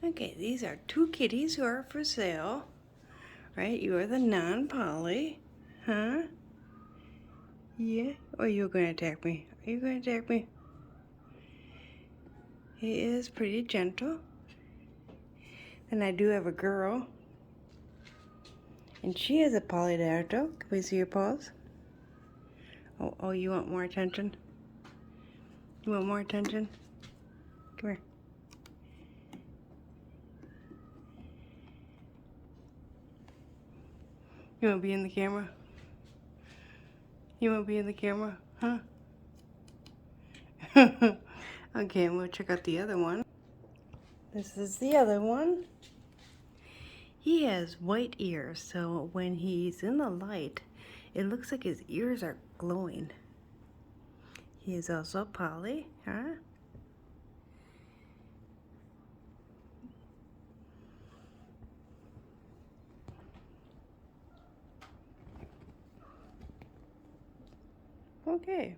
Okay, these are two kitties who are for sale, right? You are the non-poly, huh? Yeah? Or you're going to attack me? Are you going to attack me? He is pretty gentle. And I do have a girl. And she is a polydactyl. Can we see your paws? Oh, you want more attention? You want more attention? Come here. You want to be in the camera? You want to be in the camera? Huh? Okay, I'm going to check out the other one. This is the other one. He has white ears, so when he's in the light, it looks like his ears are glowing. He is also poly, huh? Okay.